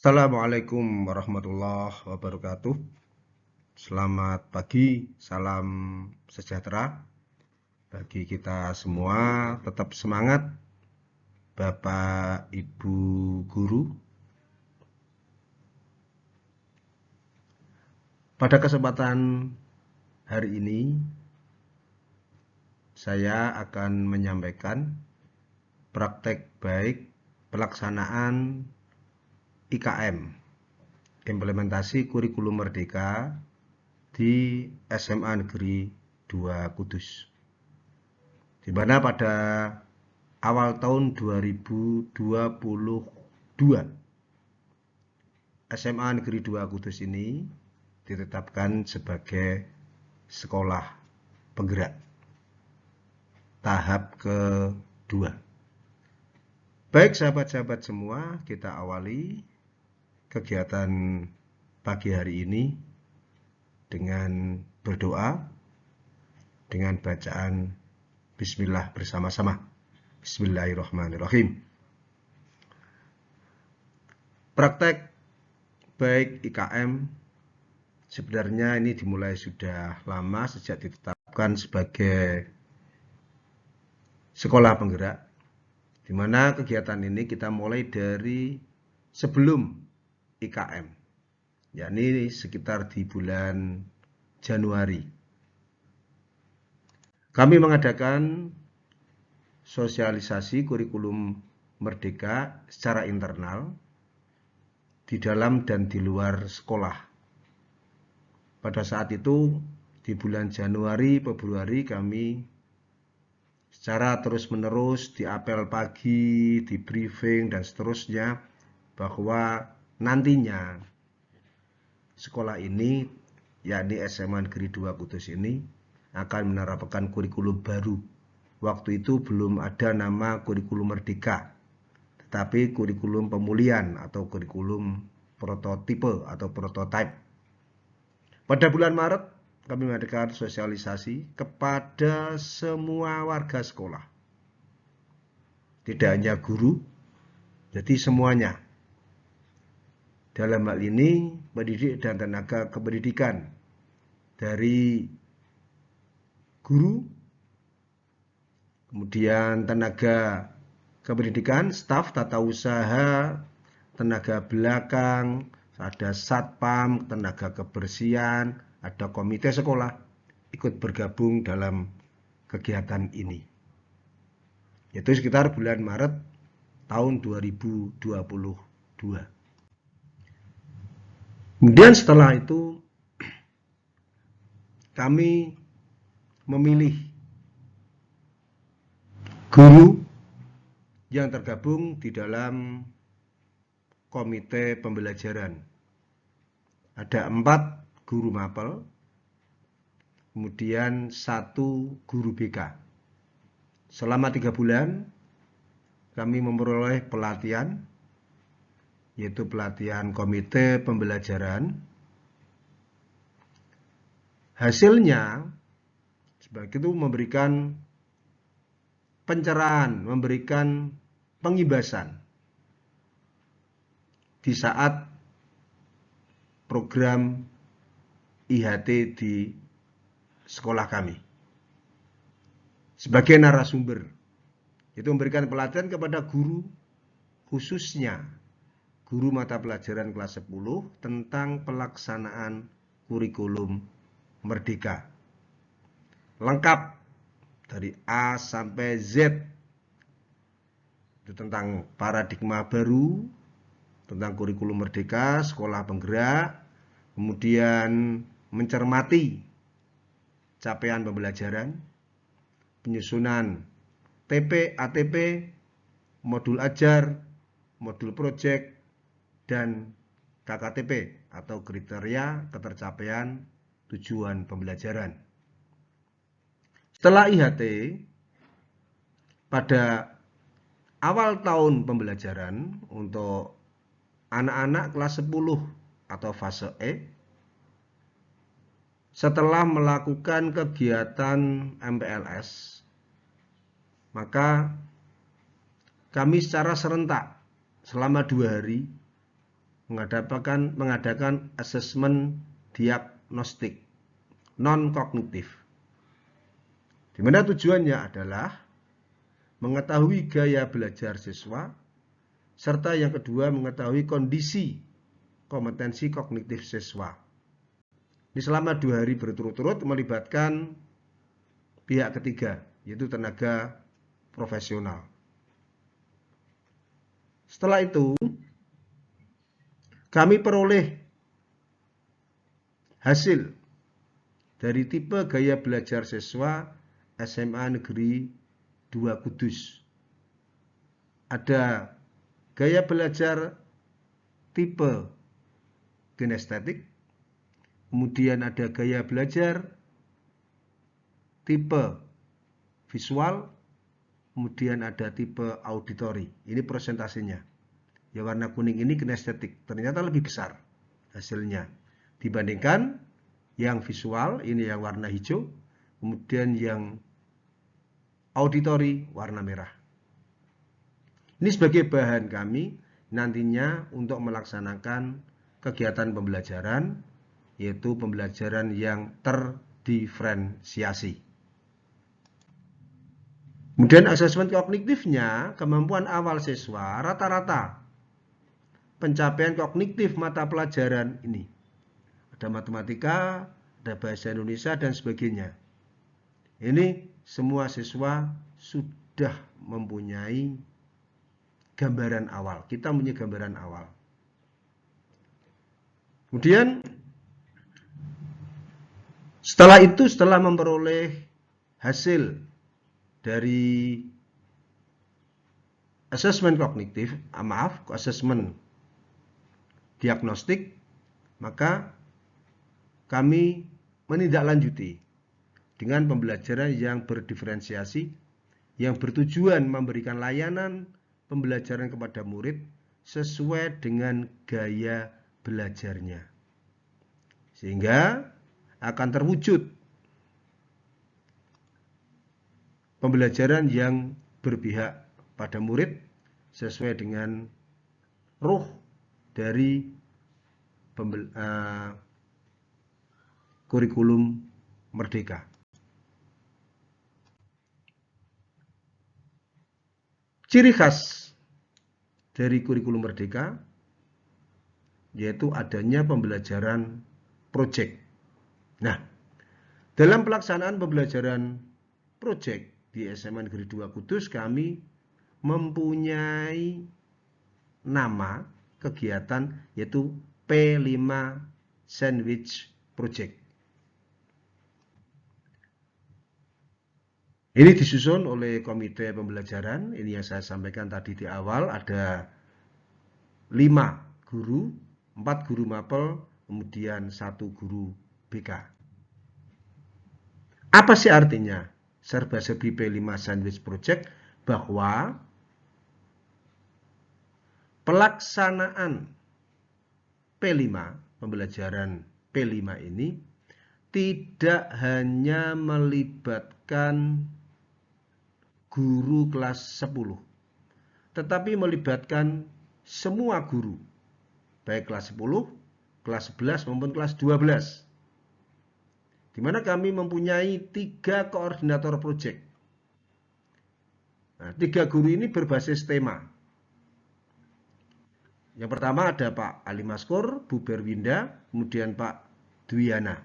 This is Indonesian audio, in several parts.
Assalamualaikum warahmatullahi wabarakatuh. Selamat pagi, salam sejahtera bagi kita semua. Tetap semangat, Bapak Ibu guru. Pada kesempatan hari ini, saya akan menyampaikan praktek baik pelaksanaan IKM, implementasi kurikulum merdeka di SMA Negeri 2 Kudus, di mana pada awal tahun 2022 SMA Negeri 2 Kudus ini ditetapkan sebagai sekolah penggerak tahap kedua. Baik sahabat-sahabat semua, kita awali kegiatan pagi hari ini dengan berdoa, dengan bacaan Bismillah bersama-sama. Bismillahirrahmanirrahim. Praktek baik IKM sebenarnya ini dimulai sudah lama, sejak ditetapkan sebagai sekolah penggerak, di mana kegiatan ini kita mulai dari sebelum IKM, yakni sekitar di bulan Januari. Kami mengadakan sosialisasi kurikulum merdeka secara internal di dalam dan di luar sekolah. Pada saat itu di bulan Januari, Februari kami secara terus-menerus di apel pagi, di briefing dan seterusnya, bahwa nantinya sekolah ini, yakni SMA Negeri 2 Kudus ini, akan menerapkan kurikulum baru. Waktu itu belum ada nama kurikulum merdeka, tetapi kurikulum pemulihan atau kurikulum prototipe atau prototipe. Pada bulan Maret kami mengadakan sosialisasi kepada semua warga sekolah, tidak hanya guru, jadi semuanya. Dalam hal ini pendidik dan tenaga kependidikan, dari guru, kemudian tenaga kependidikan, staf tata usaha, tenaga belakang, ada satpam, tenaga kebersihan, ada komite sekolah ikut bergabung dalam kegiatan ini. Itu sekitar bulan Maret tahun 2022. Kemudian setelah itu kami memilih guru yang tergabung di dalam komite pembelajaran. Ada 4 guru mapel, kemudian 1 guru BK. Selama 3 bulan kami memperoleh pelatihan, yaitu pelatihan komite pembelajaran. Hasilnya sebagai itu memberikan pencerahan, memberikan pengibasan di saat program IHT di sekolah kami. Sebagai narasumber, itu memberikan pelatihan kepada guru, khususnya guru mata pelajaran kelas 10 tentang pelaksanaan kurikulum merdeka. Lengkap dari A sampai Z. Itu tentang paradigma baru, tentang kurikulum merdeka, sekolah penggerak, kemudian mencermati capaian pembelajaran, penyusunan TP, ATP, modul ajar, modul project, dan KKTP atau kriteria ketercapaian tujuan pembelajaran. Setelah IHT, pada awal tahun pembelajaran untuk anak-anak kelas 10 atau fase E, setelah melakukan kegiatan MPLS, maka kami secara serentak selama 2 hari mengadakan asesmen diagnostik non-kognitif. Di mana tujuannya adalah mengetahui gaya belajar siswa, serta yang kedua mengetahui kondisi kompetensi kognitif siswa. Ini selama 2 hari berturut-turut melibatkan pihak ketiga, yaitu tenaga profesional. Setelah itu, kami peroleh hasil dari tipe gaya belajar siswa SMA Negeri 2 Kudus. Ada gaya belajar tipe kinestetik, kemudian ada gaya belajar tipe visual, kemudian ada tipe auditori. Ini presentasinya. Ya, warna kuning ini kinestetik, ternyata lebih besar hasilnya dibandingkan yang visual, ini yang warna hijau, kemudian yang auditori warna merah. Ini sebagai bahan kami nantinya untuk melaksanakan kegiatan pembelajaran, yaitu pembelajaran yang terdiferensiasi. Kemudian asesmen kognitifnya, kemampuan awal siswa rata-rata pencapaian kognitif mata pelajaran ini. Ada matematika, ada bahasa Indonesia, dan sebagainya. Ini semua siswa sudah mempunyai gambaran awal. Kita punya gambaran awal. Kemudian setelah memperoleh hasil dari asesmen kognitif, asesmen diagnostik, maka kami menindaklanjuti dengan pembelajaran yang berdiferensiasi, yang bertujuan memberikan layanan pembelajaran kepada murid sesuai dengan gaya belajarnya, sehingga akan terwujud pembelajaran yang berpihak pada murid sesuai dengan ruh dari kurikulum Merdeka. Ciri khas dari kurikulum Merdeka yaitu adanya pembelajaran proyek. Nah, dalam pelaksanaan pembelajaran proyek di SMA Negeri 2 Kudus, kami mempunyai nama kegiatan yaitu P5 Sandwich Project. Ini disusun oleh komite pembelajaran. Ini yang saya sampaikan tadi di awal, ada 5 guru, 4 guru mapel, kemudian 1 guru BK. Apa sih artinya serba-serbi P5 Sandwich Project? Bahwa pelaksanaan P5, pembelajaran P5 ini tidak hanya melibatkan guru kelas 10, tetapi melibatkan semua guru, baik kelas 10, kelas 11 maupun kelas 12. Di mana kami mempunyai 3 koordinator proyek. Nah, 3 guru ini berbasis tema. Yang pertama ada Pak Ali Maskur, Bu Berwinda, kemudian Pak Dwiana.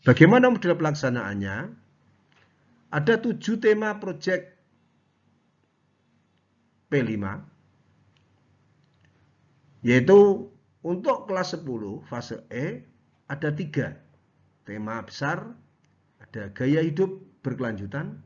Bagaimana model pelaksanaannya? Ada 7 tema proyek P5, yaitu untuk kelas 10 fase E ada 3 tema besar, ada gaya hidup berkelanjutan,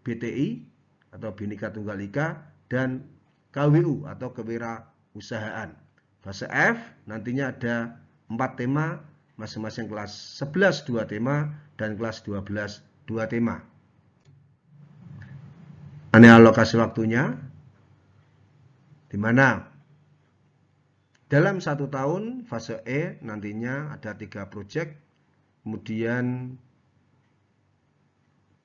BTI atau Bhinneka Tunggal Ika, dan KWU atau kewirausahaan. Fase F nantinya ada 4 tema, masing-masing kelas 11 2 tema dan kelas 12 2 tema. Ini alokasi waktunya, di mana dalam 1 tahun fase E nantinya ada 3 proyek, kemudian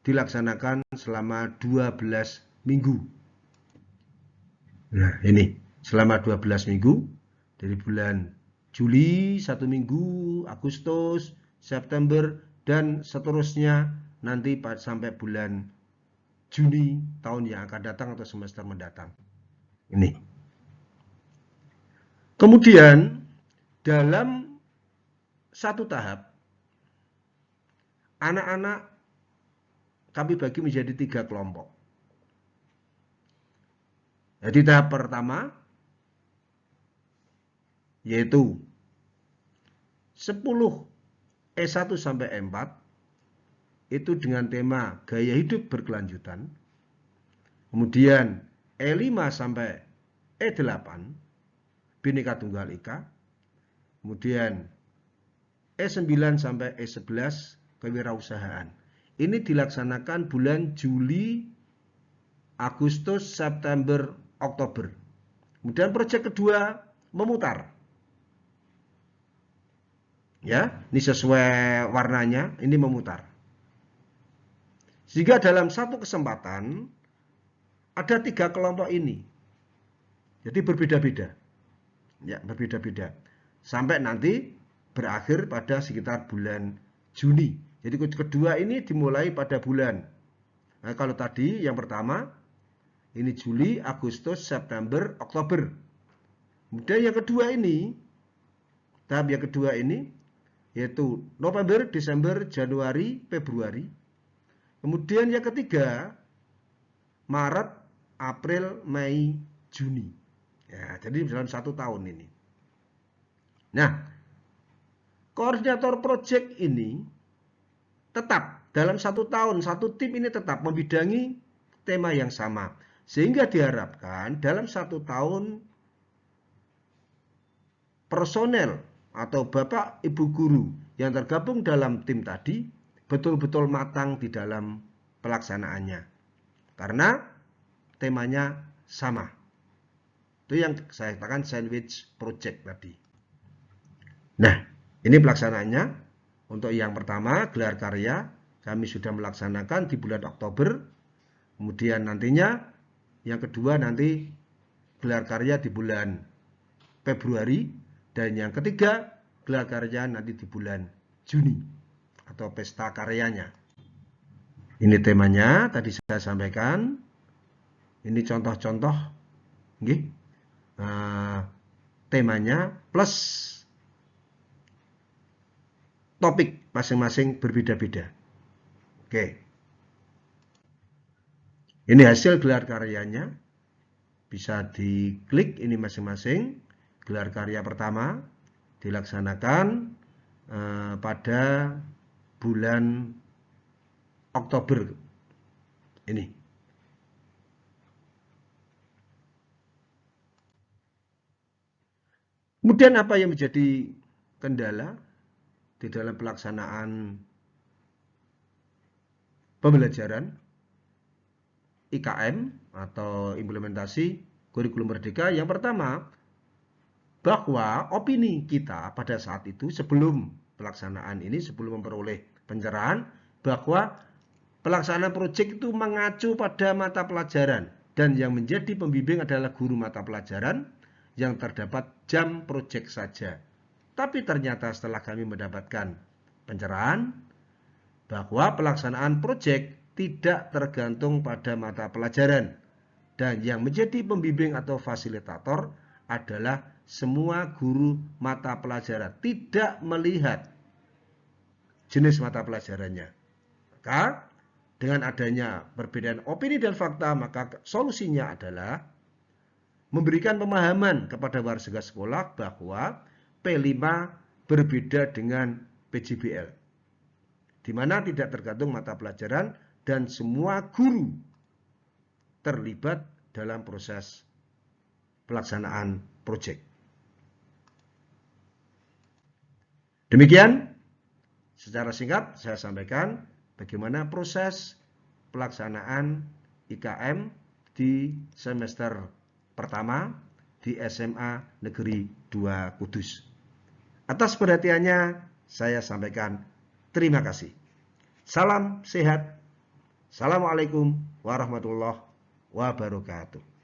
dilaksanakan selama 12 minggu. Nah, ini selama 12 minggu dari bulan Juli 1 minggu, Agustus, September, dan seterusnya nanti sampai bulan Juni tahun yang akan datang atau semester mendatang. Ini. Kemudian dalam satu tahap, anak-anak kami bagi menjadi 3 kelompok. Jadi tahap pertama yaitu 10 E1 sampai E4 itu dengan tema gaya hidup berkelanjutan. Kemudian E5 sampai E8 Bhinneka Tunggal Ika. Kemudian E9 sampai E11 kewirausahaan. Ini dilaksanakan bulan Juli, Agustus, September, Oktober. Kemudian proyek kedua memutar. Ya, ini sesuai warnanya, ini memutar. Sehingga dalam satu kesempatan ada 3 kelompok ini. Jadi berbeda-beda. Ya, berbeda-beda. Sampai nanti berakhir pada sekitar bulan Juni. Jadi kedua ini dimulai pada bulan. Nah, kalau tadi yang pertama ini Juli, Agustus, September, Oktober. Kemudian yang kedua ini, tahap yang kedua ini yaitu November, Desember, Januari, Februari. Kemudian yang ketiga Maret, April, Mei, Juni. Ya, jadi dalam 1 tahun ini. Nah, koordinator proyek ini tetap dalam 1 tahun, 1 tim ini tetap membidangi tema yang sama. Sehingga diharapkan dalam 1 tahun personel atau bapak ibu guru yang tergabung dalam tim tadi betul-betul matang di dalam pelaksanaannya. Karena temanya sama. Itu yang saya katakan sandwich project tadi. Nah, ini pelaksanaannya. Untuk yang pertama, gelar karya, kami sudah melaksanakan di bulan Oktober. Kemudian nantinya, yang kedua nanti gelar karya di bulan Februari. Dan yang ketiga, gelar karya nanti di bulan Juni. Atau pesta karyanya. Ini temanya, tadi saya sampaikan. Ini contoh-contoh. Temanya plus topik masing-masing berbeda-beda. Oke. Ini hasil gelar karyanya. Bisa diklik ini masing-masing. Gelar karya pertama dilaksanakan pada bulan Oktober ini. Kemudian apa yang menjadi kendala di dalam pelaksanaan pembelajaran IKM atau implementasi kurikulum merdeka? Yang pertama, bahwa opini kita pada saat itu sebelum pelaksanaan ini, sebelum memperoleh pencerahan, bahwa pelaksanaan proyek itu mengacu pada mata pelajaran dan yang menjadi pembimbing adalah guru mata pelajaran yang terdapat jam proyek saja. Tapi ternyata setelah kami mendapatkan pencerahan bahwa pelaksanaan proyek tidak tergantung pada mata pelajaran dan yang menjadi pembimbing atau fasilitator adalah semua guru mata pelajaran, tidak melihat jenis mata pelajarannya. Maka dengan adanya perbedaan opini dan fakta, maka solusinya adalah memberikan pemahaman kepada warga sekolah bahwa P5 berbeda dengan PJBL, di mana tidak tergantung mata pelajaran dan semua guru terlibat dalam proses pelaksanaan proyek. Demikian secara singkat saya sampaikan bagaimana proses pelaksanaan IKM di semester pertama di SMA Negeri 2 Kudus. Atas perhatiannya saya sampaikan terima kasih. Salam sehat. Assalamualaikum warahmatullahi wabarakatuh.